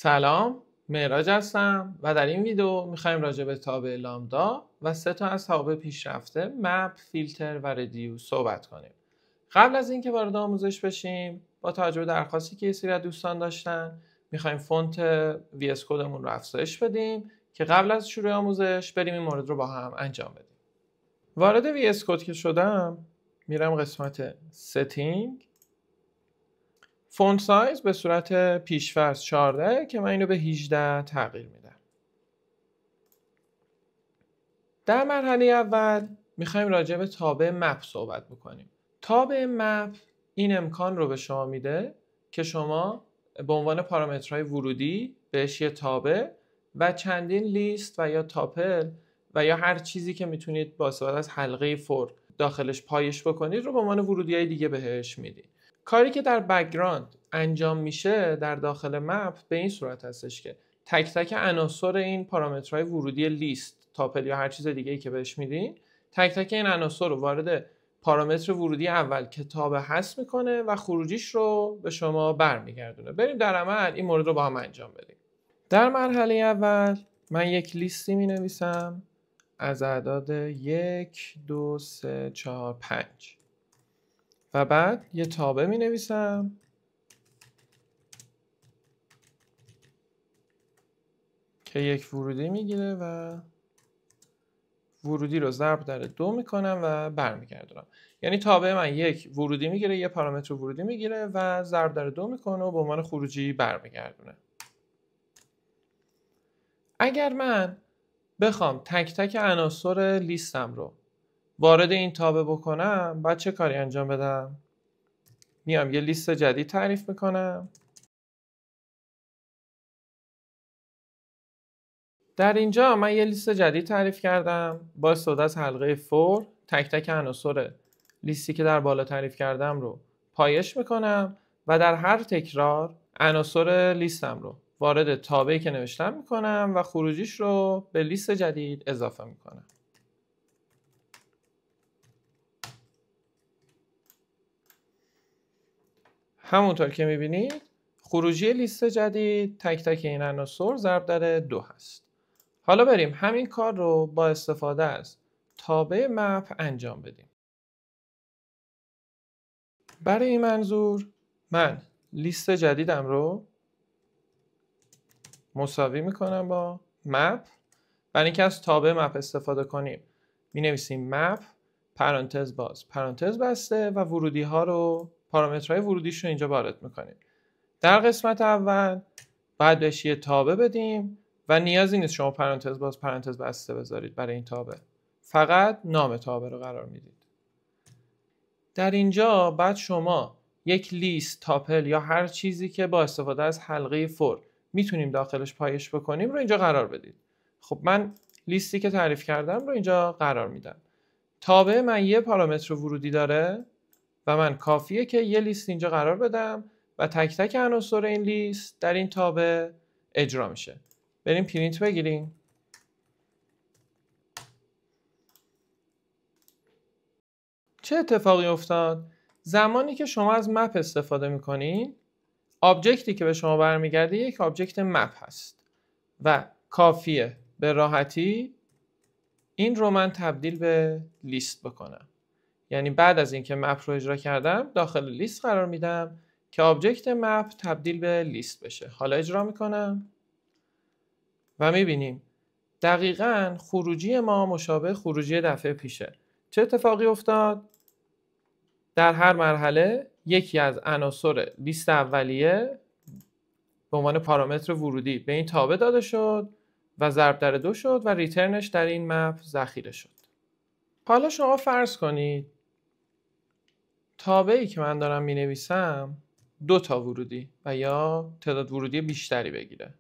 سلام، معراج هستم و در این ویدیو میخوایم راجع به تابع لامدا و 3 تا از توابع پیشرفته مپ، فیلتر و ردیوس صحبت کنیم. قبل از اینکه وارد آموزش بشیم، با توجه به درخواستی که یه سری از دوستان داشتن، میخوایم فونت VS کدمون رو افزایش بدیم که قبل از شروع آموزش بریم این مورد رو با هم انجام بدیم. وارد VS کد که شدم، میرم قسمت ستینگ، فونت سایز به صورت پیش‌فرض 14 که من اینو به 18 تغییر میدم. در مرحله اول میخوایم راجع به تابع مپ صحبت بکنیم. تابع مپ این امکان رو به شما میده که شما به عنوان پارامترهای ورودی بهش یه تابع و چندین لیست و یا تاپل و یا هر چیزی که میتونید با استفاده از حلقه فور داخلش پایش بکنید رو به عنوان ورودی‌های دیگه بهش میدید. کاری که در بک‌گراند انجام میشه در داخل مپ به این صورت هستش که تک تک عناصر این پارامترهای ورودی لیست، تاپل یا هر چیز دیگه‌ای که بهش میدین، تک تک این عناصر رو وارد پارامتر ورودی اول که تابع هست میکنه و خروجیش رو به شما برمیگردونه. بریم در عمل این مورد رو با هم انجام بدیم. در مرحله اول من یک لیستی مینویسم از اعداد 1 2 3 4 5 و بعد یه تابع می نویسم که یک ورودی میگیره و ورودی رو ضرب در 2 میکنم و برمیگردونم. یعنی تابع من یک ورودی میگیره، یه پارامتر ورودی میگیره و ضرب در 2 میکنه و به عنوان خروجی برمیگردونه. اگر من بخوام تک تک عناصر لیستم رو وارد این تابع بکنم، باید چه کاری انجام بدم؟ میام یه لیست جدید تعریف میکنم. در اینجا من یه لیست جدید تعریف کردم با استفاده از حلقه فور. تک تک عناصر لیستی که در بالا تعریف کردم رو پایش میکنم و در هر تکرار عناصر لیستم رو وارد تابعی که نوشتم میکنم و خروجیش رو به لیست جدید اضافه میکنم. همونطور که میبینید خروجی لیست جدید تک تک این عناصر ضرب در 2 هست. حالا بریم همین کار رو با استفاده از تابع مپ انجام بدیم. برای این منظور من لیست جدیدم رو مساوی میکنم با مپ. برای اینکه از تابع مپ استفاده کنیم می نویسیم مپ پرانتز باز پرانتز بسته و ورودی ها رو، پارامترهای ورودیش رو اینجا وارد میکنیم. در قسمت اول باید بهش یه تابع بدیم و نیازی نیست شما پرانتز باز پرانتز بسته بذارید برای این تابع، فقط نام تابع رو قرار میدید. در اینجا بعد شما یک لیست، تاپل یا هر چیزی که با استفاده از حلقه فور میتونیم داخلش پایش بکنیم رو اینجا قرار بدید. خب من لیستی که تعریف کردم رو اینجا قرار میدم. تابع من یه پارامتر ورودی داره و من کافیه که یه لیست اینجا قرار بدم و تک تک عناصر این لیست در این تابع اجرا میشه. بریم پرینت بگیریم. چه اتفاقی افتاد؟ زمانی که شما از مپ استفاده میکنین، آبجکتی که به شما برمیگرده یک آبجکت مپ هست و کافیه به راحتی این رو من تبدیل به لیست بکنم. یعنی بعد از اینکه مپ رو اجرا کردم داخل لیست قرار میدم که آبجکت مپ تبدیل به لیست بشه. حالا اجرا میکنم و میبینیم دقیقاً خروجی ما مشابه خروجی دفعه پیشه. چه اتفاقی افتاد؟ در هر مرحله یکی از عناصر لیست اولیه به عنوان پارامتر ورودی به این تابع داده شد و ضرب در 2 شد و ریترنش در این مپ ذخیره شد. حالا شما فرض کنید تابعی که من دارم می نویسم 2 تا ورودی و یا تعداد ورودی بیشتری بگیره.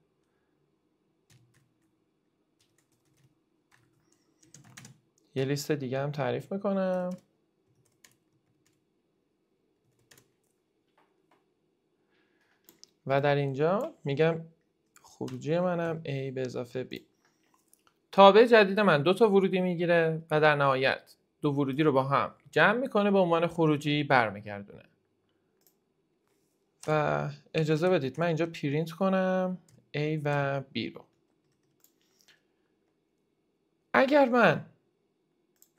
یه لیست دیگه هم تعریف میکنم و در اینجا میگم خروجی منم A به اضافه B. تابع جدید من 2 تا ورودی میگیره و در نهایت 2 ورودی رو با هم جمع میکنه به عنوان خروجی برمیگردونه. و اجازه بدید من اینجا پرینت کنم A و B رو. اگر من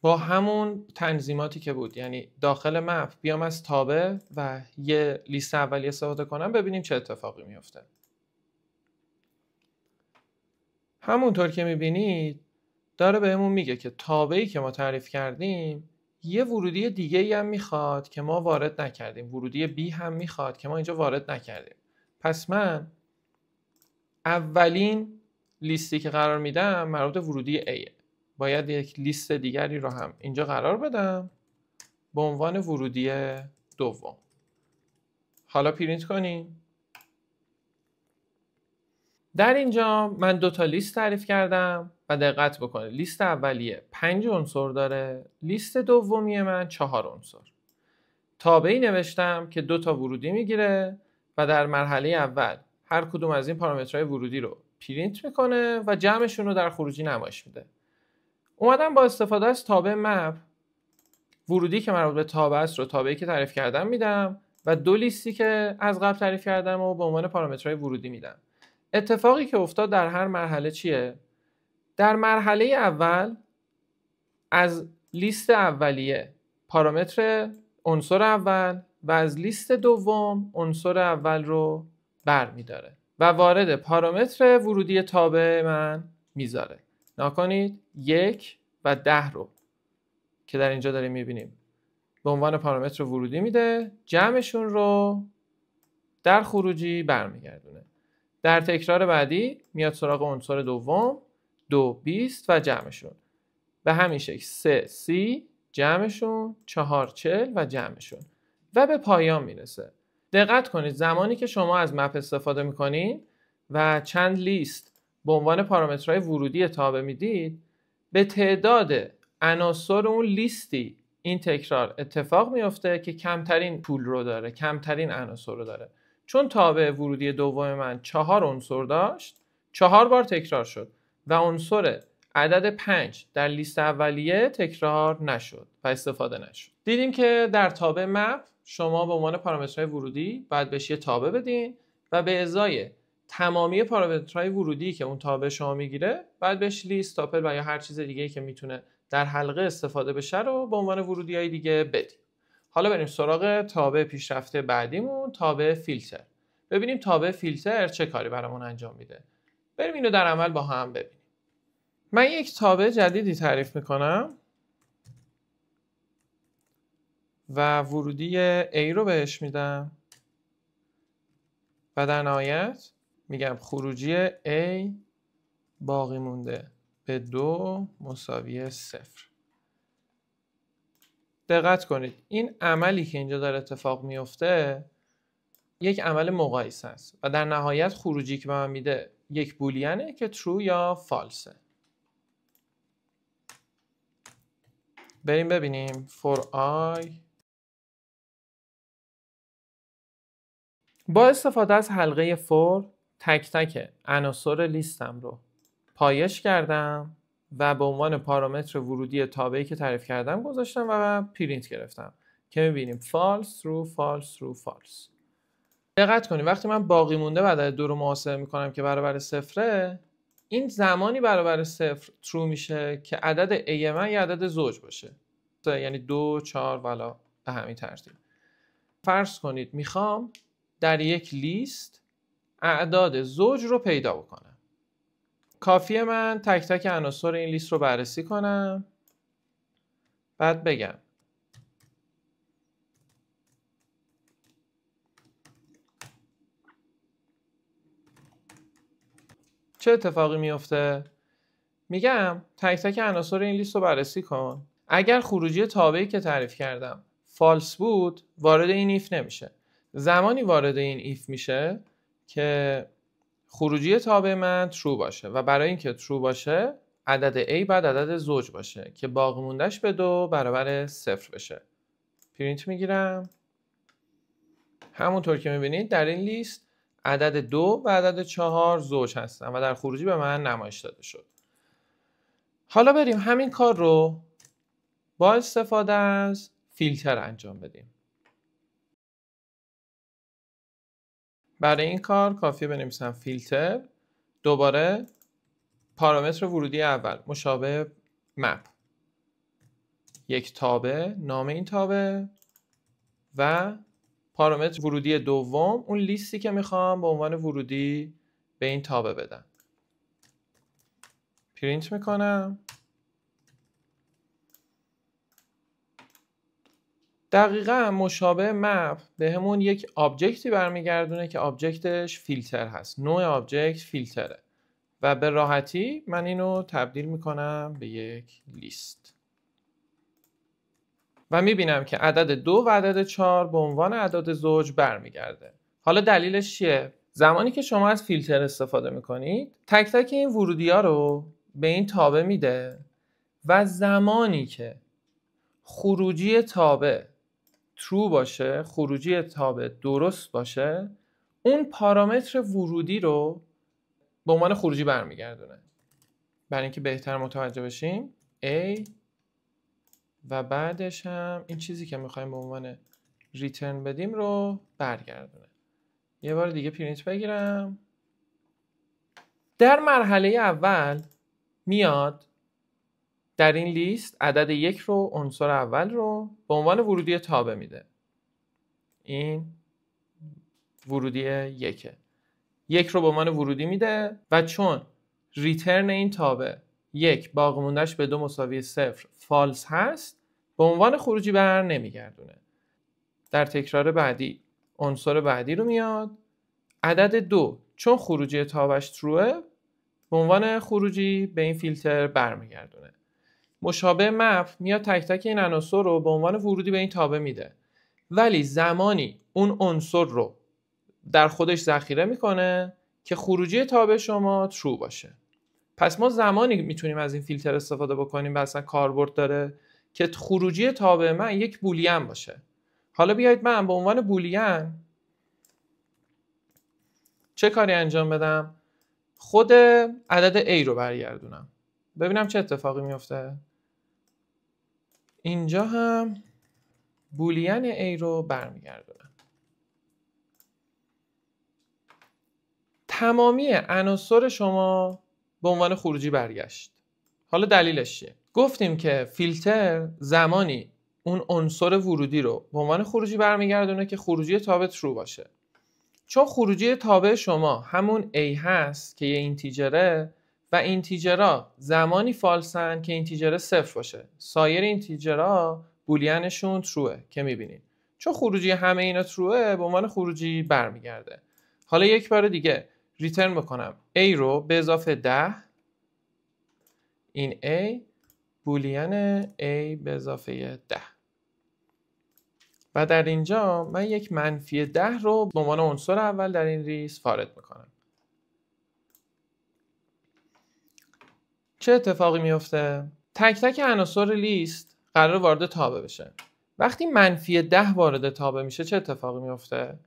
با همون تنظیماتی که بود، یعنی داخل مپ بیام از تابع و یه لیست اولیه استفاده کنم، ببینیم چه اتفاقی میفته. همونطور که میبینید داره بهمون میگه که تابعی که ما تعریف کردیم یه ورودی دیگه ای هم میخواد که ما وارد نکردیم، ورودی B هم میخواد که ما اینجا وارد نکردیم. پس من اولین لیستی که قرار میدم مربوط به ورودی A، باید یک لیست دیگری رو هم اینجا قرار بدم به عنوان ورودی دوم. حالا پرینت کنیم. در اینجا من 2 تا لیست تعریف کردم و دقت بکنید لیست اولیه 5 عنصر داره، لیست دومی من 4 عنصر. تابعی نوشتم که 2 تا ورودی میگیره و در مرحله اول هر کدوم از این پارامترهای ورودی رو پرینت میکنه و جمعشون رو در خروجی نمایش میده. اومدم با استفاده از تابع مپ ورودی که مربوط به تابع است رو تابعی که تعریف کردم میدم و 2 لیستی که از قبل تعریف کردم و به عنوان پارامترهای ورودی میدم. اتفاقی که افتاد در هر مرحله چیه؟ در مرحله اول از لیست اولیه پارامتر عنصر اول و از لیست دوم عنصر اول رو برمی‌داره و وارد پارامتر ورودی تابع من میذاره. نکنید 1 و 10 رو که در اینجا داریم میبینیم به عنوان پارامتر ورودی میده، جمعشون رو در خروجی برمیگردونه. در تکرار بعدی میاد سراغ عنصر دوم 2 20 و جمعشون، به همین شکل 3 30 جمعشون، 4 40 و جمعشون و به پایان میرسه. دقت کنید زمانی که شما از مپ استفاده میکنین و چند لیست به عنوان پارامترهای ورودی تابع میدید، به تعداد عناصر اون لیستی این تکرار اتفاق میفته که کمترین پول رو داره، کمترین عناصر رو داره. چون تابع ورودی دوم من 4 عنصر داشت، 4 بار تکرار شد و عنصر عدد 5 در لیست اولیه تکرار نشد و استفاده نشد. دیدیم که در تابع مپ شما به عنوان پارامترهای ورودی باید بهش یه تابع بدین و به ازای تمامی پارامترهای ورودی که اون تابع شما میگیره باید بهش لیست، تاپل و یا هر چیز دیگه‌ای که میتونه در حلقه استفاده بشه رو به عنوان ورودی‌های دیگه بدیم. حالا بریم سراغ تابع پیشرفته بعدیمون، تابع فیلتر. ببینیم تابع فیلتر چه کاری برامون انجام میده. بریم اینو در عمل با هم ببینیم. من یک تابع جدیدی تعریف میکنم و ورودی A رو بهش میدم و در نهایت میگم خروجی A باقی مونده به 2 مساوی 0. دقت کنید این عملی که اینجا داره اتفاق میفته یک عمل مقایسه است و در نهایت خروجی که به من میده یک بولینه که true یا false. بریم ببینیم for I. با استفاده از حلقه for تک تک عناصر لیستم رو پایش کردم و به عنوان پارامتر ورودی تابعی که تعریف کردم گذاشتم و پرینت گرفتم که میبینیم false true false true false. دقت کنید وقتی من باقی مونده و عدد 2 رو محاسبه میکنم که برابر 0، این زمانی برابر 0 true میشه که عدد A من یه عدد زوج باشه، یعنی 2 4 والا به همین ترتیب. فرض کنید میخوام در یک لیست اعداد زوج رو پیدا بکنم. کافیه من تک تک عناصر این لیست رو بررسی کنم، بعد بگم چه اتفاقی میفته. میگم تک تک عناصر این لیست رو بررسی کن. اگر خروجی تابعی که تعریف کردم فالس بود وارد این ایف نمیشه. زمانی وارد این ایف میشه که خروجی تابع من true باشه و برای اینکه true باشه عدد A بعد عدد زوج باشه که باقی موندهش به 2 برابر 0 بشه. پرینت میگیرم. همونطور که میبینید در این لیست عدد 2 و عدد 4 زوج هستن و در خروجی به من نمایش داده شد. حالا بریم همین کار رو با استفاده از فیلتر انجام بدیم. برای این کار کافیه بنویسم فیلتر دوباره پارامتر ورودی اول مشابه مپ، یک تابع، نام این تابع و پارامتر ورودی دوم اون لیستی که میخوام به عنوان ورودی به این تابع بدم. پرینت میکنم. دقیقاً مشابه مپ به همون یک آبجکتی برمیگردونه که آبجکتش فیلتر هست. نوع آبجکت فیلتره و به راحتی من اینو تبدیل میکنم به یک لیست و میبینم که عدد 2 و عدد 4 به عنوان اعداد زوج برمیگرده. حالا دلیلش چیه؟ زمانی که شما از فیلتر استفاده میکنید تک تک این ورودی ها رو به این تابع میده و زمانی که خروجی تابع true باشه، خروجی تابع درست باشه، اون پارامتر ورودی رو به عنوان خروجی برمیگردونه. برای اینکه بهتر متوجه بشیم A و بعدش هم این چیزی که میخوایم به عنوان ریترن بدیم رو برگردونه. یه بار دیگه پرینت بگیرم. در مرحله اول میاد در این لیست عدد 1 رو، عنصر اول رو به عنوان ورودی تابع میده. این ورودی 1 رو به عنوان ورودی میده و چون ریترن این تابع 1 باقی موندهش به 2 مساوی 0 فالس هست به عنوان خروجی بر نمیگردونه. در تکرار بعدی عنصر بعدی رو میاد، عدد 2 چون خروجی تابعش تروه به عنوان خروجی به این فیلتر برمیگردونه. مشابه مپ میاد تک تک این عناصر رو به عنوان ورودی به این تابع میده، ولی زمانی اون عنصر رو در خودش ذخیره میکنه که خروجی تابع شما true باشه. پس ما زمانی میتونیم از این فیلتر استفاده بکنیم و اصلا کاربرد داره که خروجی تابع من یک بولین باشه. حالا بیایید من به عنوان بولین چه کاری انجام بدم؟ خود عدد A رو برگردونم ببینم چه اتفاقی میفته. اینجا هم بولین A رو برمیگردونم. تمامی عناصر شما به عنوان خروجی برگشت. حالا دلیلش چیه؟ گفتیم که فیلتر زمانی اون عنصر ورودی رو به عنوان خروجی برمیگردونه که خروجی تابع true باشه. چون خروجی تابع شما همون A هست که یه اینتیجره و اینتیجرها زمانی فالسن که اینتیجر 0 باشه. سایر اینتیجرها بولینشون تروه که میبینید. چون خروجی همه اینا تروه به عنوان خروجی برمیگرده. حالا یک بار دیگه ریترن بکنم A رو به اضافه 10، این A بولین A به اضافه 10 و در اینجا من یک منفی 10 رو به عنوان عنصر اول در این لیست وارد میکنم. چه اتفاقی میفته؟ تک تک عناصر لیست قرار وارد تابع بشه. وقتی منفی 10 وارد تابع میشه چه اتفاقی میفته؟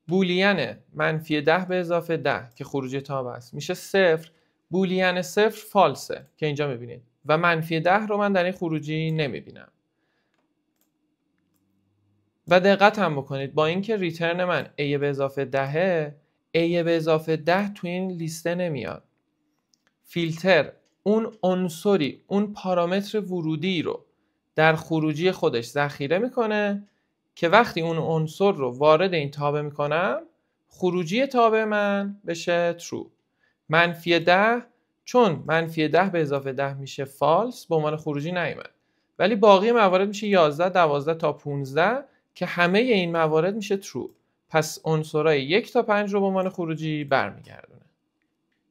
بولین منفی 10 به اضافه 10 که خروجی تابع است میشه 0. بولین 0 فالسه که اینجا میبینید و منفی 10 رو من در این خروجی نمیبینم. و دقت هم بکنید با اینکه ریترن من A به اضافه 10 A به اضافه 10 تو این لیسته نمیاد. فیلتر اون عنصری، اون پارامتر ورودی رو در خروجی خودش ذخیره میکنه که وقتی اون عنصر رو وارد این تابع میکنم خروجی تابع من بشه true. منفی 10 چون منفی 10 به اضافه 10 میشه false به عنوان خروجی نیامد، ولی باقی موارد میشه 11 12 تا 15 که همه این موارد میشه true. پس عنصرهای 1 تا 5 رو به عنوان خروجی برمیگردونه.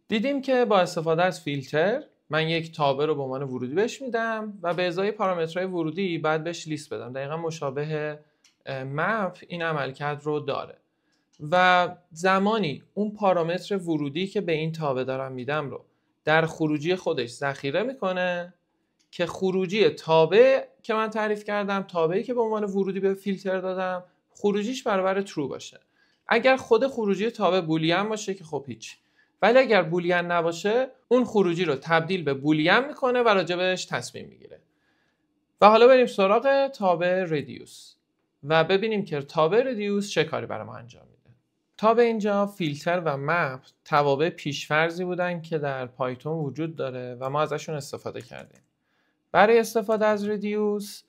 دیدیم که با استفاده از فیلتر من یک تابع رو به عنوان ورودی بهش میدم و به ازای پارامترهای ورودی بعد بهش لیست بدم. دقیقا مشابه مپ این عملکرد رو داره و زمانی اون پارامتر ورودی که به این تابع دارم میدم رو در خروجی خودش ذخیره میکنه که خروجی تابع که من تعریف کردم، تابعی که به عنوان ورودی به فیلتر دادم، خروجیش برابر true باشه. اگر خود خروجی تابع بولین باشه که خب هیچ، ولی اگر بولین نباشه اون خروجی رو تبدیل به بولین میکنه و راجبش تصمیم میگیره. و حالا بریم سراغ تابع ردیوس و ببینیم که تابع ردیوس چه کاری برای ما انجام میده. تا به اینجا فیلتر و مپ توابع پیش‌فرضی بودن که در پایتون وجود داره و ما ازشون استفاده کردیم. برای استفاده از ردیوس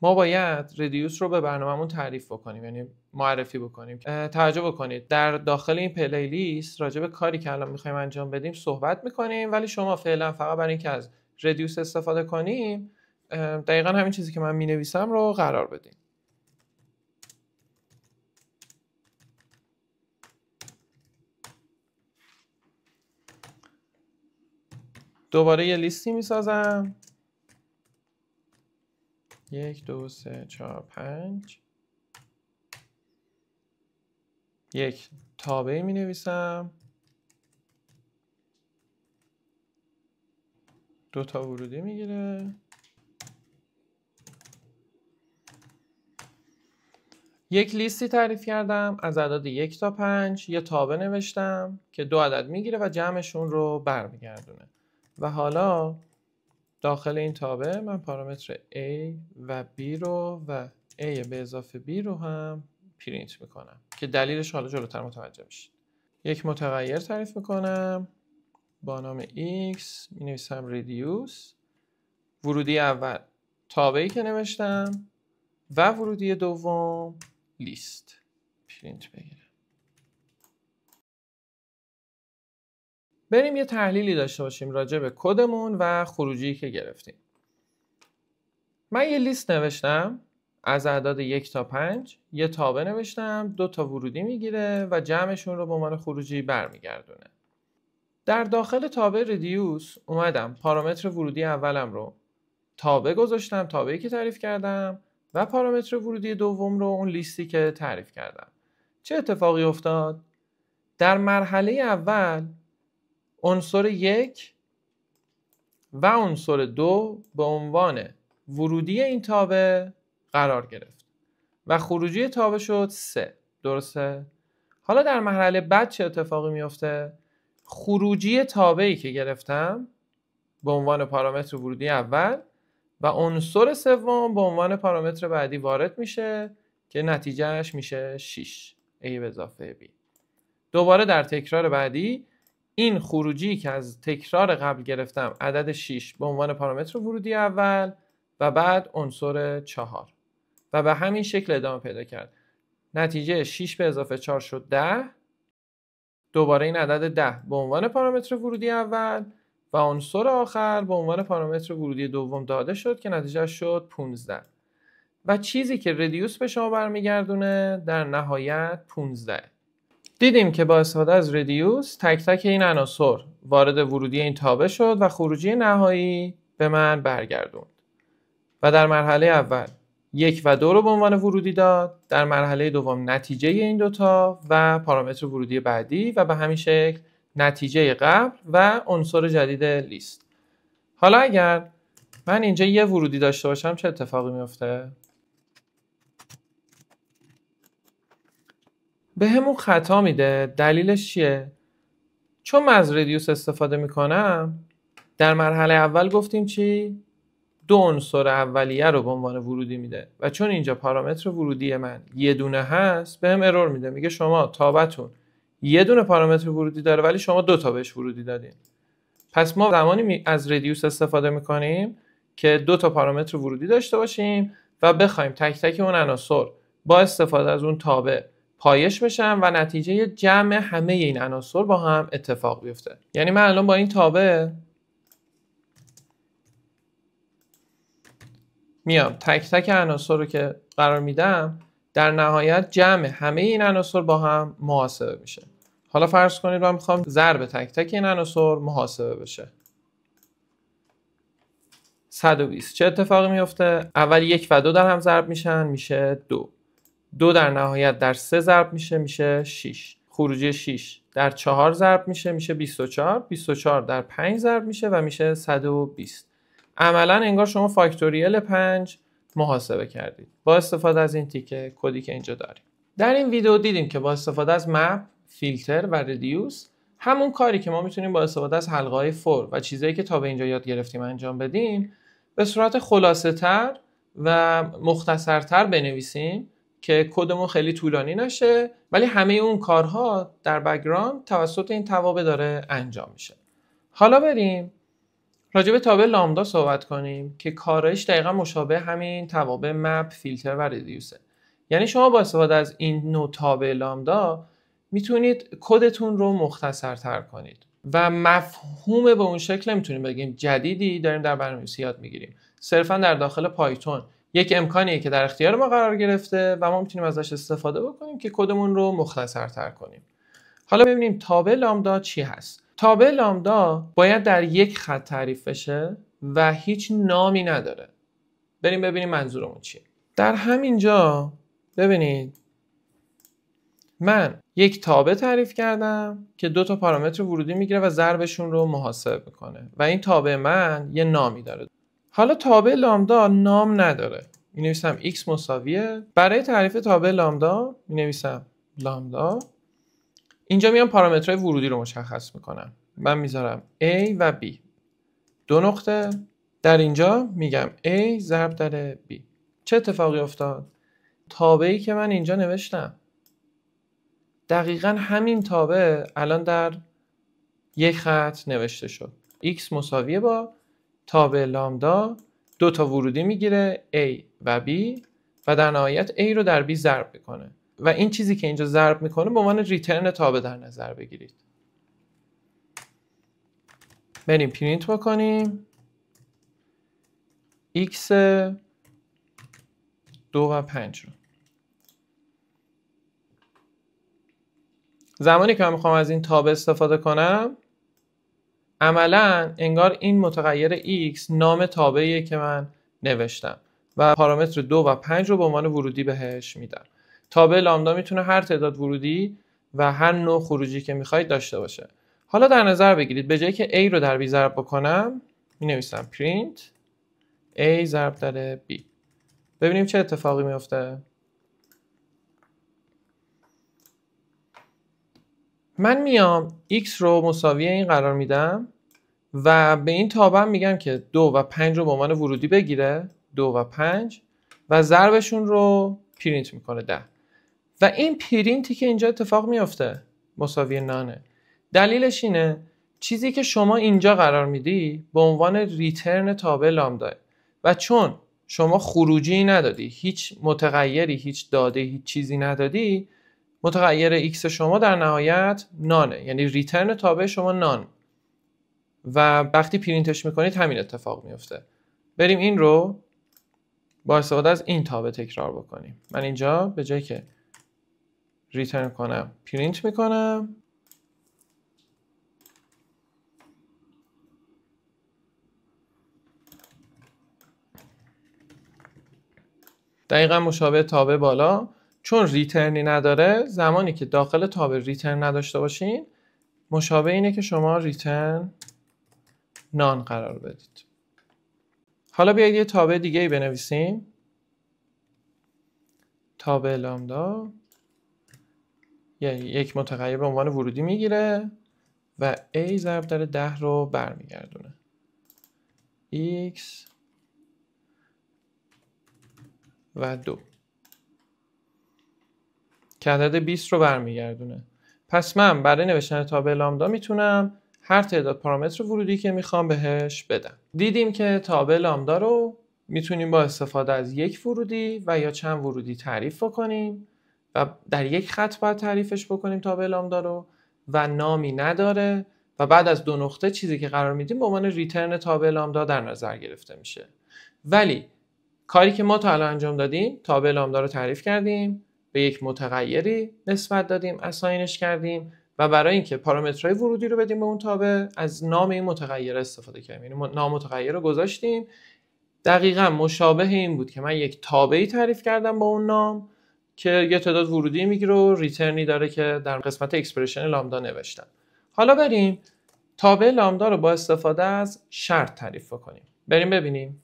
ما باید ردیوس رو به برنامه‌مون تعریف بکنیم، یعنی معرفی بکنیم. توجه بکنید در داخل این پلیلیست راجع به کاری که الان می‌خوایم انجام بدیم صحبت می‌کنیم، ولی شما فعلا فقط برای اینکه از ردیوس استفاده کنیم دقیقاً همین چیزی که من می‌نویسم رو قرار بدیم. دوباره یه لیستی می‌سازم. 1 2 3 4 5 یک تابعی می نویسم، 2 تا ورودی میگیره، یک لیستی تعریف کردم از اعداد 1 تا 5، یه تابع نوشتم که 2 عدد میگیره و جمعشون رو برمیگردونه و حالا داخل این تابع من پارامتر A و B رو و A به اضافه B رو هم پرینت میکنم که دلیلش حالا جلوتر متوجه میشید. یک متغیر تعریف میکنم با نام x، می نویسم ریدیوس، ورودی اول تابعی که نوشتم و ورودی دوم لیست. پرینت بگیرم. بریم یه تحلیلی داشته باشیم راجع به کدمون و خروجی که گرفتیم. من یه لیست نوشتم از اعداد 1 تا 5، یه تابع نوشتم، 2 تا ورودی میگیره و جمعشون رو به عنوان خروجی برمیگردونه. در داخل تابع ردیوس اومدم پارامتر ورودی اولم رو تابع گذاشتم، تابعی که تعریف کردم، و پارامتر ورودی دوم رو اون لیستی که تعریف کردم. چه اتفاقی افتاد؟ در مرحله اول عنصر 1 و عنصر 2 به عنوان ورودی این تابع قرار گرفت و خروجی تابع شد 3. درسته؟ حالا در مرحله بعد چه اتفاقی میفته؟ خروجی تابعی که گرفتم به عنوان پارامتر ورودی اول و عنصر سوم به عنوان پارامتر بعدی وارد میشه که نتیجهش میشه 6 A به اضافه B. دوباره در تکرار بعدی این خروجی که از تکرار قبل گرفتم عدد 6 به عنوان پارامتر ورودی اول و بعد عنصر 4 و به همین شکل ادامه پیدا کرد. نتیجه 6 به اضافه 4 شد 10. دوباره این عدد 10 به عنوان پارامتر ورودی اول و عنصر آخر به عنوان پارامتر ورودی دوم داده شد که نتیجه شد 15. و چیزی که ردیوس به شما برمیگردونه در نهایت 15. دیدیم که با استفاده از ردیوس تک تک این عناصر وارد ورودی این تابع شد و خروجی نهایی به من برگردوند. و در مرحله اول 1 و 2 رو به عنوان ورودی داد، در مرحله دوم نتیجه این دوتا و پارامتر ورودی بعدی و به همین شکل نتیجه قبل و عنصر جدید لیست. حالا اگر من اینجا یه ورودی داشته باشم چه اتفاقی میفته؟ به همون خطا میده. دلیلش چیه؟ چون من از ردیوس استفاده میکنم در مرحله اول گفتیم چی؟ 2 عنصر اولیه رو به عنوان ورودی میده و چون اینجا پارامتر ورودی من یه دونه هست بهم ارور میده، میگه شما تابعتون یه دونه پارامتر ورودی داره ولی شما 2 تا بهش ورودی دادین. پس ما زمانی از ردیوس استفاده میکنیم که 2 تا پارامتر ورودی داشته باشیم و بخوایم تک تک اون عناصر با استفاده از اون تابع پایش بشن و نتیجه جمع همه این عناصر با هم اتفاق بیفته. یعنی من الان با این تابع میام تک تک عناصر رو که قرار میدم در نهایت جمع همه این عناصر با هم محاسبه میشه. حالا فرض کنید من میخوام ضرب تک تک این عناصر محاسبه بشه. 120 چه اتفاقی میفته؟ اول 1 و 2 در هم ضرب میشن میشه 2. 2 در نهایت در 3 ضرب میشه 6. خروجی 6 در 4 ضرب میشه 24. 24 در 5 ضرب میشه و میشه 120. عملا انگار شما فاکتوریل 5 محاسبه کردید با استفاده از این تیکه کدی که اینجا داریم. در این ویدیو دیدیم که با استفاده از مپ، فیلتر و ردیوس همون کاری که ما میتونیم با استفاده از حلقه‌های فور و چیزایی که تا به اینجا یاد گرفتیم انجام بدیم به صورت خلاصه تر و مختصرتر بنویسیم که کدمون خیلی طولانی نشه، ولی همه اون کارها در بک‌گراند توسط این توابع داره انجام میشه. حالا بریم راجع به تابع لامدا صحبت کنیم که کارش دقیقا مشابه همین توابع مپ، فیلتر و ردیوسه. یعنی شما با استفاده از این نوع تابع لامدا میتونید کدتون رو مختصرتر کنید و مفهوم به اون شکل نمیتونیم بگیم جدیدی داریم در برنامه‌نویسی یاد میگیریم. صرفا در داخل پایتون یک امکانیه که در اختیار ما قرار گرفته و ما میتونیم ازش استفاده بکنیم که کدمون رو مختصرتر کنیم. حالا ببینیم تابع لامدا چی هست. تابع لامدا باید در یک خط تعریف بشه و هیچ نامی نداره. بریم ببینیم منظورمون چیه. در همینجا ببینید من یک تابع تعریف کردم که 2 تا پارامتر ورودی میگیره و ضربشون رو محاسبه میکنه و این تابع من یه نامی داره. حالا تابع لامدا نام نداره. می‌نویسم x مساویه. برای تعریف تابع لامدا می‌نویسم لامدا. اینجا میام پارامترهای ورودی رو مشخص میکنم. من میذارم a و b. 2 نقطه. در اینجا میگم a ضرب در b. چه اتفاقی افتاد؟ تابعی که من اینجا نوشتم دقیقاً همین تابع الان در یک خط نوشته شد. x مساویه با تابع لامدا 2 تا ورودی میگیره a و b و در نهایت a رو در b ضرب میکنه و این چیزی که اینجا ضرب میکنه به عنوان ریترن تابع در نظر بگیرید. بریم پرینت بکنیم x 2 و 5 رو. زمانی که من میخوام از این تابع استفاده کنم عملاً انگار این متغیر x نام تابعیه که من نوشتم و پارامتر 2 و 5 رو به عنوان ورودی بهش میدم. تابع لامدا میتونه هر تعداد ورودی و هر نوع خروجی که میخواید داشته باشه. حالا در نظر بگیرید به جایی که a رو در b ضرب بکنم مینویسم print a ضرب در b. ببینیم چه اتفاقی میفته. من میام x رو مساوی این قرار میدم و به این تابع میگم که 2 و 5 رو به عنوان ورودی بگیره 2 و 5 و ضربشون رو پرینت میکنه 10 و این پرینتی که اینجا اتفاق میفته مساوی نانه. دلیلش اینه چیزی که شما اینجا قرار میدی به عنوان ریترن تابع لامدا و چون شما خروجی ندادی، هیچ متغیری، هیچ داده، هیچ چیزی ندادی، متغیر x شما در نهایت نانه، یعنی ریترن تابع شما نان و وقتی پرینتش میکنید همین اتفاق میفته. بریم این رو با استفاده از این تابع تکرار بکنیم. من اینجا به جایی که ریترن کنم پرینت میکنم دقیقا مشابه تابع بالا. چون ریترنی نداره زمانی که داخل تابع ریترن نداشته باشین مشابه اینه که شما ریترن نان قرار بدید. حالا بیایید یه تابع دیگه ای بنویسیم. تابع لامدا یعنی یک متغیر به عنوان ورودی میگیره و a ضرب در 10 رو برمیگردونه. x و 2 که عدد 20 رو برمیگردونه. پس من برای نوشتن تابع لامدا میتونم هر تعداد پارامتر ورودی که میخوام بهش بدم. دیدیم که تابع لامدا رو میتونیم با استفاده از یک ورودی و یا چند ورودی تعریف بکنیم و در یک خط باید تعریفش بکنیم تابع لامدا رو و نامی نداره و بعد از 2 نقطه چیزی که قرار میدیم به عنوان ریترن تابع لامدا در نظر گرفته میشه. ولی کاری که ما تا الان انجام دادیم تابع لامدا رو تعریف کردیم، به یک متغیری نسبت دادیم، اساینش کردیم و برای اینکه پارامترهای ورودی رو بدیم به اون تابع از نام این متغیر استفاده کردیم. یعنی نام متغیر رو گذاشتیم. دقیقاً مشابه این بود که من یک تابعی تعریف کردم با اون نام که یه تعداد ورودی میگیره و ریترنی داره که در قسمت اکسپرشن لامدا نوشتم. حالا بریم تابع لامدا رو با استفاده از شرط تعریف کنیم. بریم ببینیم.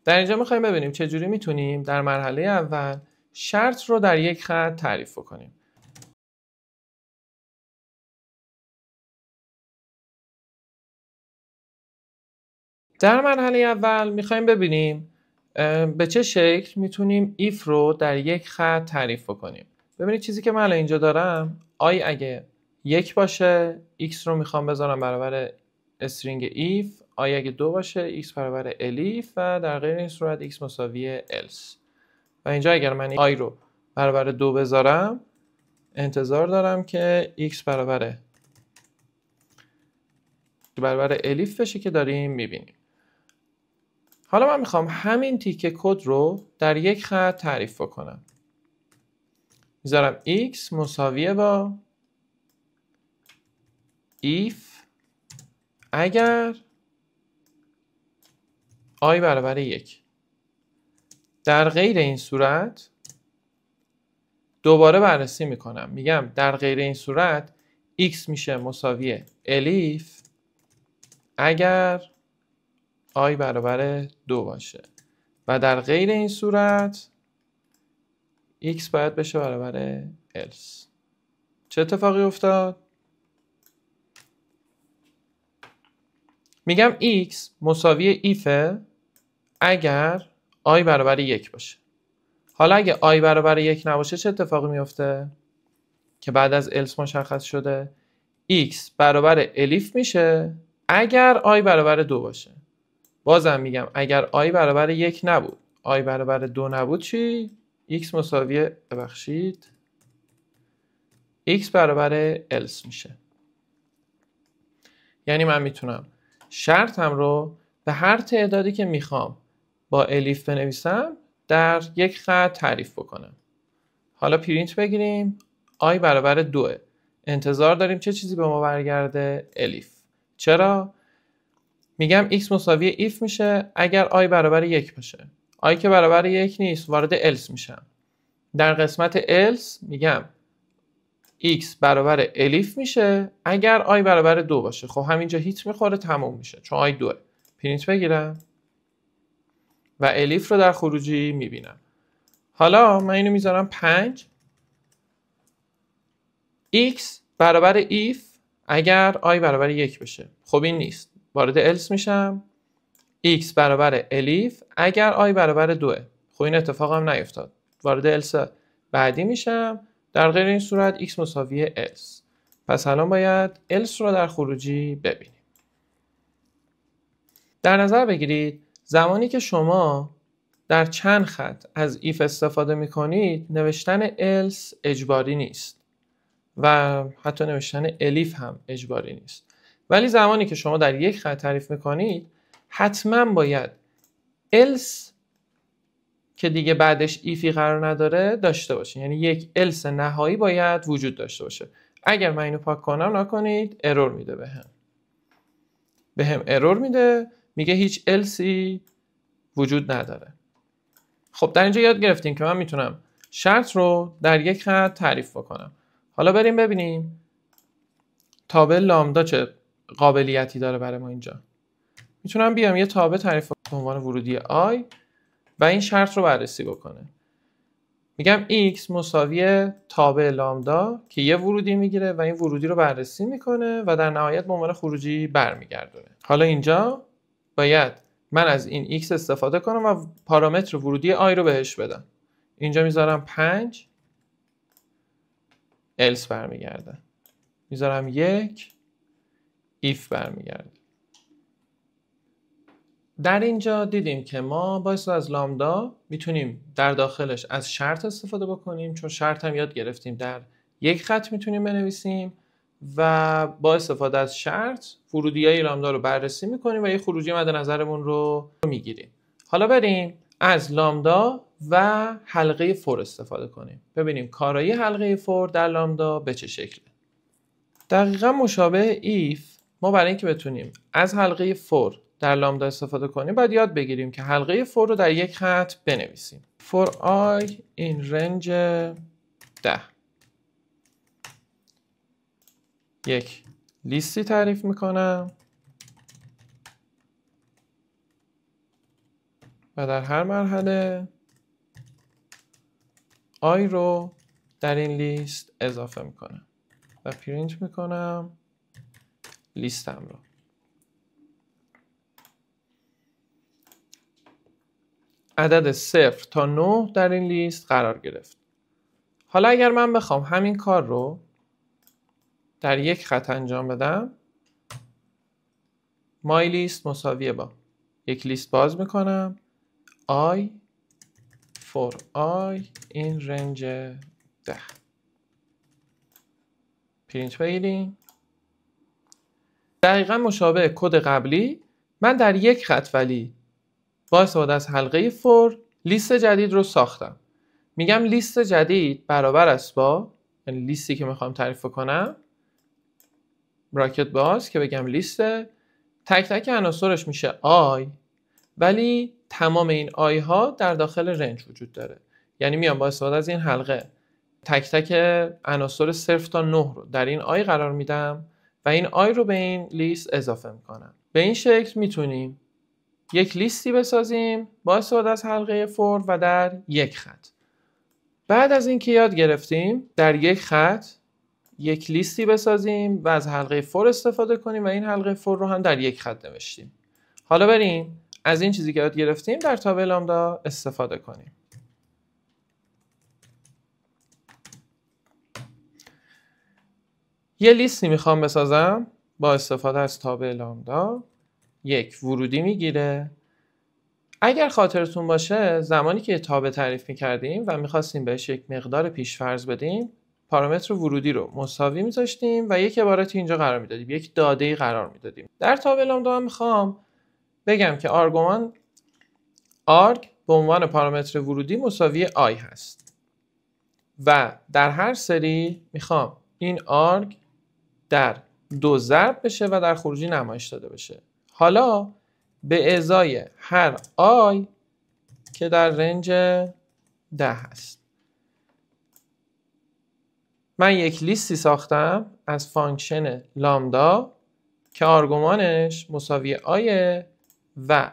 در اینجا میخوایم ببینیم چجوری میتونیم در مرحله اول شرط رو در یک خط تعریف کنیم. در مرحله اول میخوایم ببینیم به چه شکل میتونیم if رو در یک خط تعریف بکنیم؟ ببینید چیزی که من الان اینجا دارم i اگه 1 باشه x رو میخوام بذارم برابر استرینگ if، i اگه 2 باشه x برابر elif و در غیر این صورت x مساوی else. و اینجا اگر من i رو برابر 2 بذارم انتظار دارم که x برابر elif بشه که داریم میبینیم. حالا من میخوام همین تیکه کد رو در یک خط تعریف بکنم. میذارم x مساویه با if اگر i برابر 1. در غیر این صورت دوباره بررسی میکنم، میگم در غیر این صورت x میشه مساوی elif اگر i برابر 2 باشه و در غیر این صورت x باید بشه برابر else. چه اتفاقی افتاد؟ میگم x مساوی if اگر i برابر 1 باشه. حالا اگه i برابر 1 نباشه چه اتفاقی میفته؟ که بعد از else مشخص شده x برابر elif میشه اگر i برابر 2 باشه. بازم میگم اگر i برابر 1 نبود، i برابر 2 نبود چی؟ x مساوی x برابر else میشه. یعنی من میتونم شرطم رو به هر تعدادی که میخوام با الیف بنویسم در یک خط تعریف بکنم. حالا پرینت بگیریم i برابر 2. انتظار داریم چه چیزی به ما برگرده؟ الیف. چرا؟ میگم x مساوی if میشه اگر i برابر 1 باشه. i که برابر 1 نیست وارد else میشم. در قسمت else میگم x برابر الیف میشه اگر i برابر 2 باشه. خب همینجا هیت میخوره تموم میشه چون i 2. پرینت بگیرم و الیف رو در خروجی میبینم. حالا من اینو میذارم 5 x برابر if اگر i برابر 1 بشه. خب این نیست، وارد else میشم x برابر الیف اگر i برابر 2. خب این اتفاق هم نیفتاد، وارد else بعدی میشم در غیر این صورت x مساوی else. پس الان باید else رو در خروجی ببینیم. در نظر بگیرید زمانی که شما در چند خط از if استفاده میکنید نوشتن else اجباری نیست و حتی نوشتن الیف هم اجباری نیست، ولی زمانی که شما در یک خط تعریف میکنید حتما باید else که دیگه بعدش ایفی قرار نداره داشته باشه. یعنی یک else نهایی باید وجود داشته باشه. اگر من اینو پاک کنم نکنید ارور میده بهم ارور میده، میگه هیچ elseی وجود نداره. خب در اینجا یاد گرفتیم که من میتونم شرط رو در یک خط تعریف بکنم. حالا بریم ببینیم تابع لامدا چه قابلیتی داره برای ما. اینجا میتونم بیام یه تابع تعریف کنم به عنوان ورودی i و این شرط رو بررسی بکنه. میگم x مساوی تابع لامدا که یه ورودی میگیره و این ورودی رو بررسی میکنه و در نهایت به عنوان خروجی برمیگردونه. حالا اینجا باید من از این x استفاده کنم و پارامتر ورودی i رو بهش بدم. اینجا میذارم 5 else برمیگرده، میذارم 1 if برمیگرده. در اینجا دیدیم که ما باعث از لامدا میتونیم در داخلش از شرط استفاده بکنیم، چون شرط هم یاد گرفتیم در یک خط میتونیم بنویسیم و با استفاده از شرط ورودی‌های لامدا رو بررسی میکنیم و یه خروجی مد نظرمون رو میگیریم. حالا بریم از لامدا و حلقه فور استفاده کنیم، ببینیم کارایی حلقه فور در لامدا به چه شکله. دقیقا مشابه if ما برای اینکه بتونیم از حلقه فور در لامدا استفاده کنیم باید یاد بگیریم که حلقه فور رو در یک خط بنویسیم. for i in range 10 یک لیستی تعریف میکنم و در هر مرحله i رو در این لیست اضافه میکنم و پرینت میکنم لیستم رو. عدد 0 تا 9 در این لیست قرار گرفت. حالا اگر من بخوام همین کار رو در یک خط انجام بدم، my list مساویه با یک لیست باز میکنم I for I in range 10. پرینت بگیریم. دقیقا مشابه کد قبلی من در یک خط ولی با استفاده از حلقه فور لیست جدید رو ساختم. میگم لیست جدید برابر است با، یعنی لیستی که میخوام تعریف کنم، براکت باز که بگم لیست، تک تک عناصرش میشه I، ولی تمام این آی ها در داخل رنج وجود داره. یعنی میام با استفاده از این حلقه تک تک عناصر 0 تا 9 رو در این آی قرار میدم و این آی رو به این لیست اضافه میکنم. به این شکل میتونیم یک لیستی بسازیم با استفاده از حلقه فور و در یک خط. بعد از اینکه یاد گرفتیم در یک خط یک لیستی بسازیم و از حلقه فور استفاده کنیم و این حلقه فور رو هم در یک خط نوشتیم. حالا بریم از این چیزی که یاد گرفتیم در تابع لامدا استفاده کنیم. یه لیستی میخوام بسازم با استفاده از تابع لامدا. یک ورودی میگیره. اگر خاطرتون باشه زمانی که تابع تعریف میکردیم و میخواستیم بهش یک مقدار پیشفرض بدیم، پارامتر ورودی رو مساوی میذاشتیم و یک عبارتی اینجا قرار میدادیم، یک داده‌ای قرار میدادیم. در تابع لامدا هم میخوام بگم که آرگومان arg به عنوان پارامتر ورودی مساوی I هست و در هر سری میخوام این arg در 2 ضرب بشه و در خروجی نمایش داده بشه. حالا به ازای هر I که در رنج 10 هست من یک لیستی ساختم از فانکشن لامدا که آرگومانش مساوی I و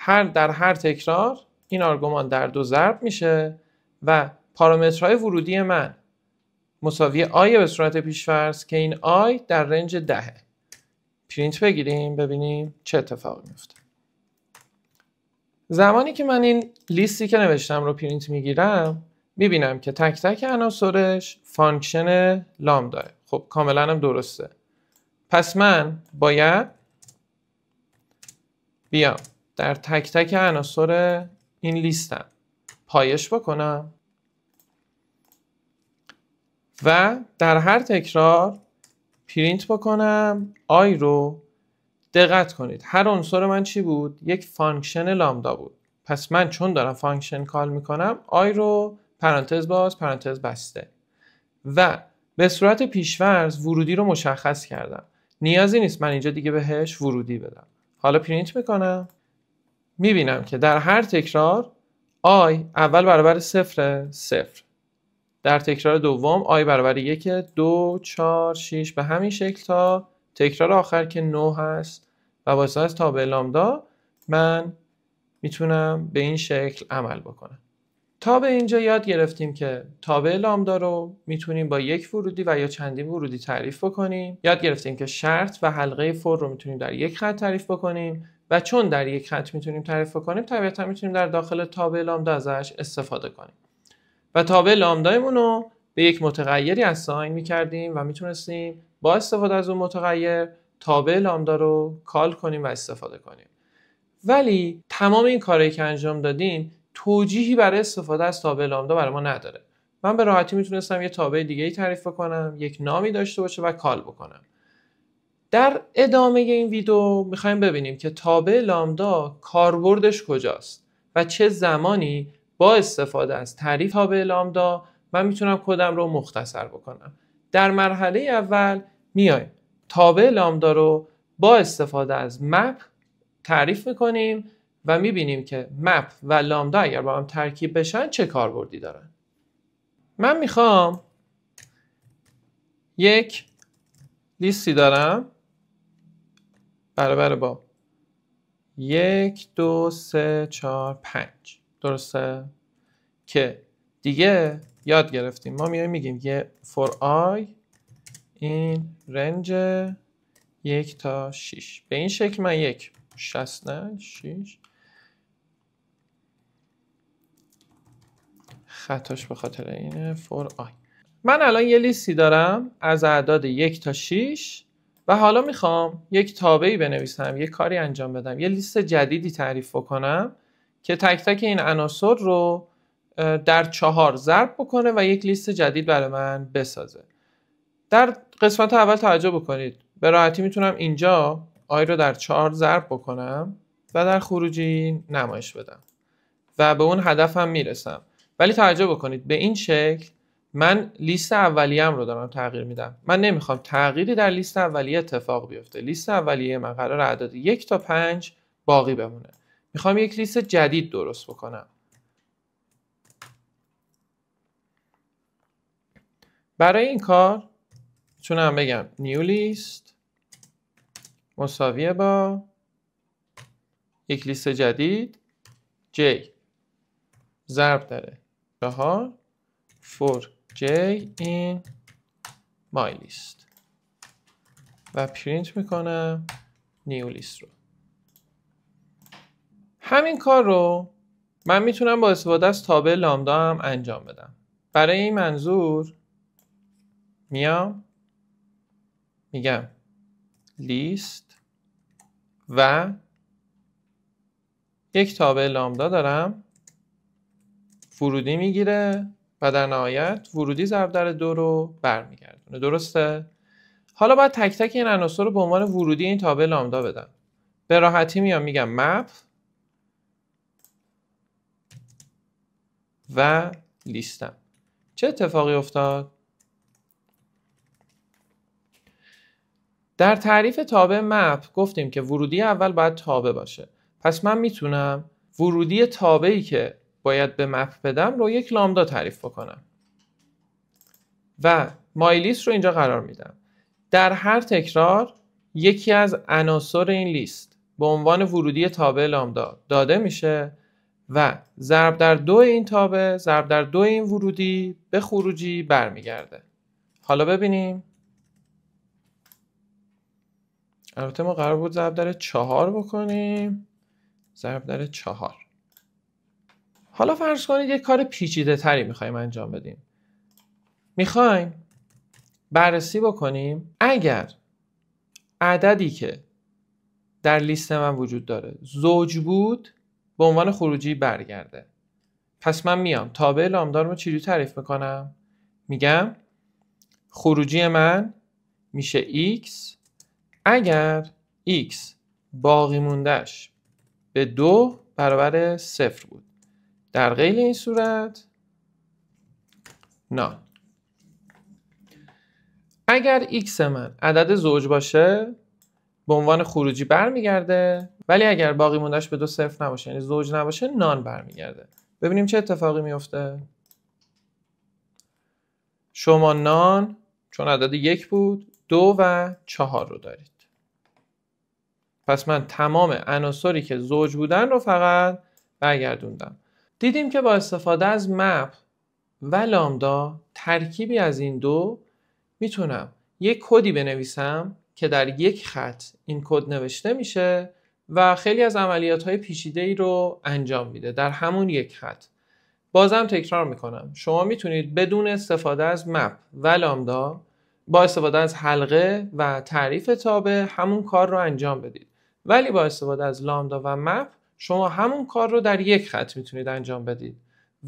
در هر تکرار این آرگومان در 2 ضرب میشه و پارامترهای ورودی من مساوی I به صورت پیشفرض که این I در رنج 10. پرینت بگیریم ببینیم چه اتفاقی میفته. زمانی که من این لیستی که نوشتم رو پرینت میگیرم میبینم که تک تک عناصرش فانکشن لامداه. خب کاملا هم درسته. پس من باید بیام در تک تک عناصر این لیستم پایش بکنم و در هر تکرار پرینت بکنم I رو. دقت کنید هر عنصر من چی بود؟ یک فانکشن لامدا بود. پس من چون دارم فانکشن کال میکنم I رو پرانتز باز پرانتز بسته و به صورت پیش‌فرض ورودی رو مشخص کردم. نیازی نیست من اینجا دیگه بهش ورودی بدم. حالا پرینت میکنم میبینم که در هر تکرار I اول برابر 0 در تکرار دوم I برابر 1 2 4 6 به همین شکل تا تکرار آخر که 9 هست و واسه از تابع لامدا من میتونم به این شکل عمل بکنم. تا به اینجا یاد گرفتیم که تابع لامدا رو میتونیم با یک ورودی و یا چندین ورودی تعریف بکنیم. یاد گرفتیم که شرط و حلقه فور رو میتونیم در یک خط تعریف بکنیم و چون در یک خط میتونیم تعریف بکنیم طبیعتا میتونیم در داخل تابع لامدا ازش استفاده کنیم و تابع لامدایمون رو به یک متغیری اساین میکردیم و میتونستیم با استفاده از اون متغیر تابع لامدا رو کال کنیم و استفاده کنیم. ولی تمام این کارهایی که انجام دادیم توجیهی برای استفاده از تابع لامدا برای ما نداره. من به راحتی میتونستم یه تابع دیگه‌ای تعریف کنم، یک نامی داشته باشه و کال بکنم. در ادامه این ویدیو میخوایم ببینیم که تابع لامدا کاربردش کجاست و چه زمانی با استفاده از تعریف تابع لامدا من میتونم کدم رو مختصر بکنم. در مرحله اول میایم تابع لامدا رو با استفاده از مپ تعریف میکنیم و میبینیم که مپ و لامدا اگر با هم ترکیب بشن چه کاربردی دارن. من میخوام یک لیستی دارم برابر با 1 2 3 4 5 درسته که دیگه یاد گرفتیم ما میایم میگیم یه for I این رنج 1 تا 6 به این شکل من 1 6 نه 6 خطاش به خاطر اینه for I. من الان یه لیستی دارم از اعداد 1 تا 6 و حالا میخوام یک تابعی بنویسم، یک کاری انجام بدم، یه لیست جدیدی تعریف کنم که تک تک این عناصر رو در 4 ضرب بکنه و یک لیست جدید برای من بسازه. در قسمت اول توجه بکنید، به راحتی میتونم اینجا آی رو در 4 ضرب بکنم و در خروجی نمایش بدم و به اون هدفم میرسم. ولی توجه بکنید به این شکل من لیست اولیه‌ام رو دارم تغییر میدم. من نمیخوام تغییری در لیست اولیه اتفاق بیفته. لیست اولیه من قرار اعداد 1 تا 5 باقی بمونه. میخوام یک لیست جدید درست بکنم. برای این کار میتونم بگم new list مساویه با یک لیست جدید j ضرب داره 4 for j in my list و پرینت میکنم new list رو. همین کار رو من میتونم با استفاده از تابع لامدا هم انجام بدم. برای این منظور میام میگم لیست و یک تابع لامدا دارم ورودی میگیره و در نهایت ورودی ضرب در 2 رو برمیگردونه. درسته؟ حالا باید تک تک این عناصر رو به عنوان ورودی این تابع لامدا بدم. به راحتی میام میگم مپ و لیستم. چه اتفاقی افتاد؟ در تعریف تابع مپ گفتیم که ورودی اول باید تابع باشه. پس من میتونم ورودی تابعی که باید به مپ بدم رو یک لامدا تعریف بکنم و مایلیست رو اینجا قرار میدم. در هر تکرار یکی از عناصر این لیست به عنوان ورودی تابع لامدا داده میشه و ضرب در 2 این تابع ضرب در 2 این ورودی به خروجی برمیگرده. حالا ببینیم. البته ما قرار بود ضرب در 4 بکنیم. ضرب در 4. حالا فرض کنید یک کار پیچیده تری میخوایم انجام بدیم. میخوایم بررسی بکنیم اگر عددی که در لیست من وجود داره زوج بود به عنوان خروجی برگرده. پس من میام تابع لامدا رو چجوری تعریف میکنم؟ میگم خروجی من میشه x اگر x باقی موندهش به 2 برابر 0 بود. در غیر این صورت نه. اگر x من عدد زوج باشه به عنوان خروجی برمیگرده، ولی اگر باقی موندهش به 2 صفر نباشه یعنی زوج نباشه نان برمیگرده. ببینیم چه اتفاقی میفته. شما نان چون عدد 1 بود 2 و 4 رو دارید. پس من تمام عناصری که زوج بودن رو فقط برگردوندم. دیدیم که با استفاده از مپ و لامدا ترکیبی از این دو میتونم یک کدی بنویسم که در یک خط این کد نوشته میشه و خیلی از عملیات‌های پیچیده‌ای رو انجام میده در همون یک خط. بازم تکرار میکنم، شما میتونید بدون استفاده از مپ و لامدا با استفاده از حلقه و تعریف تابع همون کار رو انجام بدید. ولی با استفاده از لامدا و مپ شما همون کار رو در یک خط میتونید انجام بدید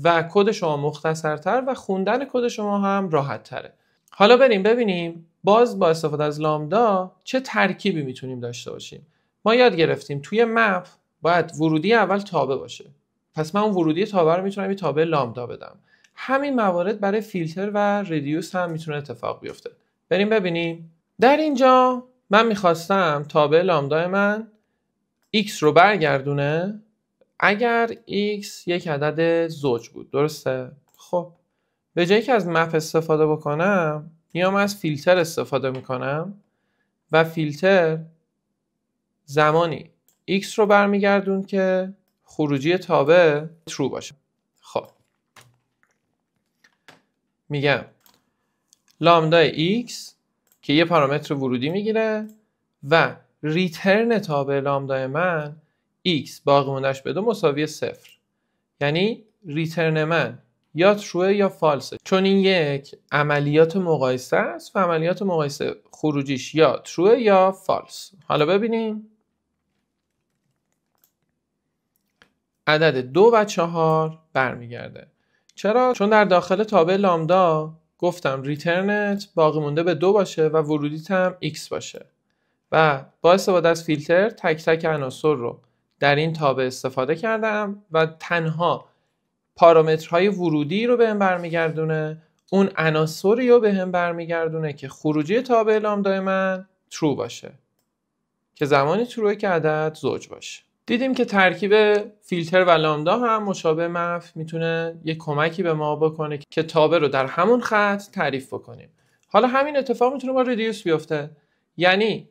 و کد شما مختصرتر و خوندن کد شما هم راحت تره. حالا بریم ببینیم باز با استفاده از لامدا چه ترکیبی میتونیم داشته باشیم. ما یاد گرفتیم توی مپ باید ورودی اول تابع باشه. پس من اون ورودی تابع رو میتونم یه تابع لامدا بدم. همین موارد برای فیلتر و ردیوس هم میتونه اتفاق بیفته. بریم ببینیم. در اینجا من میخواستم تابع لامدا من x رو برگردونه اگر x یک عدد زوج بود. درسته؟ خب به جایی که از مپ استفاده بکنم میام از فیلتر استفاده میکنم و فیلتر زمانی x رو برمیگردون که خروجی تابع true باشه. خب میگم لامدا x که یه پارامتر ورودی میگیره و ریترن تابع لامدا من x باقی موندهش به 2 مساوی 0. یعنی ریترن من یا تروه یا فالسه، چون این یک عملیات مقایسه است و عملیات مقایسه خروجیش یا تروه یا فالس. حالا ببینیم عدد 2 و 4 برمیگرده. چرا؟ چون در داخل تابع لامدا گفتم ریترنت باقی مونده به 2 باشه و ورودیت هم x باشه و با استفاده از فیلتر تک تک عناصر رو در این تابع استفاده کردم و تنها پارامترهای ورودی رو بهم برمیگردونه، اون عناصری رو بهم برمیگردونه که خروجی تابع لامدای من ترو باشه، که زمانی تروه که عدد زوج باشه. دیدیم که ترکیب فیلتر و لامدا هم مشابه مف میتونه یک کمکی به ما بکنه که تابع رو در همون خط تعریف بکنیم. حالا همین اتفاق میتونه با ردیوس بیفته. یعنی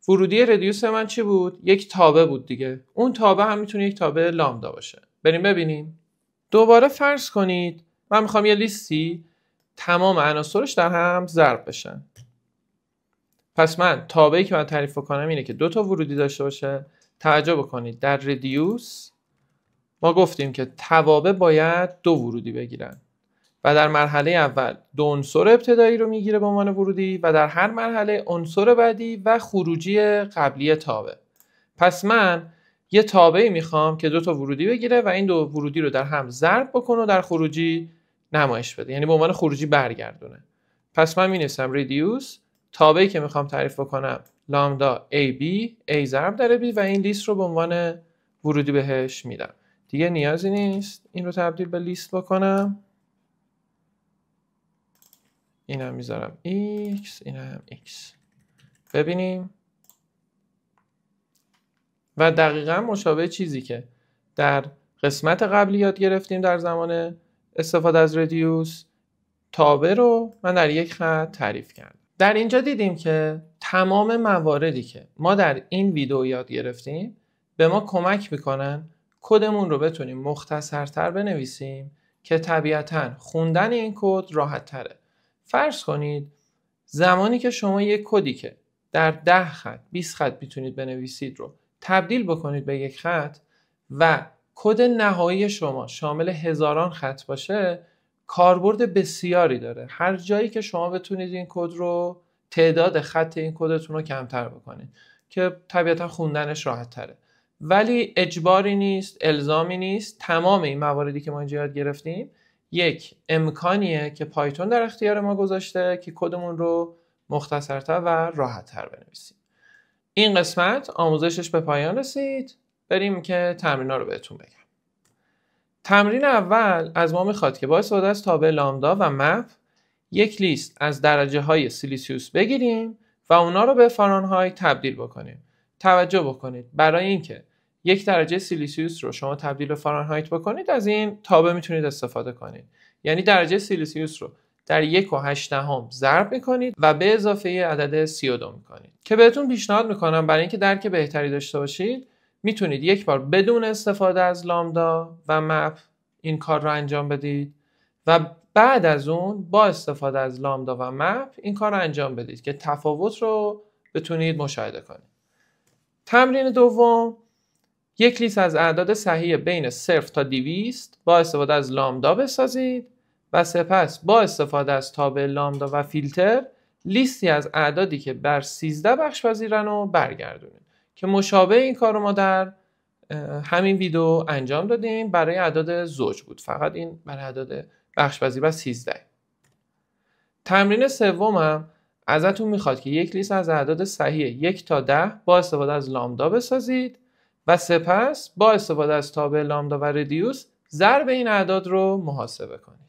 ورودی ردیوس من چی بود؟ یک تابع بود دیگه. اون تابع هم میتونه یک تابع لامدا باشه. بریم ببینیم. دوباره فرض کنید من میخوام یه لیستی تمام عناصرش در هم ضرب بشن. پس من تابعی که من تعریف کنم اینه که 2 تا ورودی داشته باشه. توجه بکنید در ردیوس ما گفتیم که توابع باید 2 ورودی بگیرن و در مرحله اول 2 عنصر ابتدایی رو میگیره به عنوان ورودی و در هر مرحله عنصر بعدی و خروجی قبلی تابع. پس من یه تابعی میخوام که 2 تا ورودی بگیره و این 2 ورودی رو در هم ضرب بکنه و در خروجی نمایش بده، یعنی به عنوان خروجی برگردونه. پس من مینویسم ردیوس تابعی که میخوام تعریف بکنم لامدا AB A ضرب در B و این لیست رو به عنوان ورودی بهش میدم. دیگه نیازی نیست این رو تبدیل به لیست بکنم. اینم میذارم X، اینم X. ببینیم و دقیقا مشابه چیزی که در قسمت قبلی یاد گرفتیم در زمان استفاده از ردیوس، تابع رو من در یک خط تعریف کردم. در اینجا دیدیم که تمام مواردی که ما در این ویدیو یاد گرفتیم به ما کمک میکنن کدمون رو بتونیم مختصرتر بنویسیم که طبیعتاً خوندن این کد راحت تره. فرض کنید زمانی که شما یک کدی که در 10 خط 20 خط میتونید بنویسید رو تبدیل بکنید به یک خط و کد نهایی شما شامل هزاران خط باشه، کاربرد بسیاری داره. هر جایی که شما بتونید این کد رو تعداد خط این کدتون رو کمتر بکنید که طبیعتا خوندنش راحت تره، ولی اجباری نیست، الزامی نیست. تمام این مواردی که ما اینجا یاد گرفتیم یک امکانیه که پایتون در اختیار ما گذاشته که کدمون رو مختصرتر و راحت‌تر بنویسیم. این قسمت آموزشش به پایان رسید. بریم که تمرینا رو بهتون بگم. تمرین اول از ما میخواد که با استفاده از تابع لامدا و مپ یک لیست از درجه های سیلیسیوس بگیریم و اونا رو به فارنهایت تبدیل بکنیم. توجه بکنید برای اینکه یک درجه سیلیسیوس رو شما تبدیل به فارنهایت بکنید از این تابع میتونید استفاده کنید. یعنی درجه سیلیسیوس رو در 1.8 ضرب میکنید و به اضافه عدد 32 میکنید که بهتون پیشنهاد میکنم برای اینکه درک بهتری داشته باشید میتونید یک بار بدون استفاده از لامدا و مپ این کار رو انجام بدید و بعد از اون با استفاده از لامدا و مپ این کار رو انجام بدید که تفاوت رو بتونید مشاهده کنید. تمرین دوم، یک لیست از اعداد صحیح بین 0 تا 200 با استفاده از لامدا بسازید و سپس با استفاده از تابع لامدا و فیلتر لیستی از اعدادی که بر 13 بخش پذیرن رو برگردونید که مشابه این کار رو ما در همین ویدیو انجام دادیم. برای اعداد زوج بود، فقط این برای اعداد بخش پذیر بر 13. تمرین سومم ازتون میخواد که یک لیست از اعداد صحیح 1 تا 10 با استفاده از لامدا بسازید و سپس با استفاده از تابع لامدا و ردیوس ضرب این اعداد رو محاسبه کنید.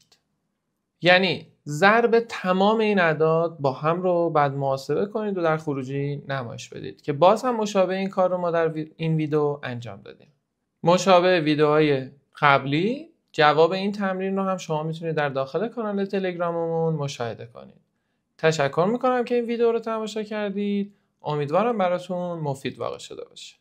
یعنی ضرب تمام این اعداد با هم رو بعد محاسبه کنید و در خروجی نمایش بدید که باز هم مشابه این کار رو ما در این ویدیو انجام دادیم. مشابه ویدیوهای قبلی جواب این تمرین رو هم شما میتونید در داخل کانال تلگراممون مشاهده کنید. تشکر میکنم که این ویدیو رو تماشا کردید. امیدوارم براتون مفید واقع شده باشه.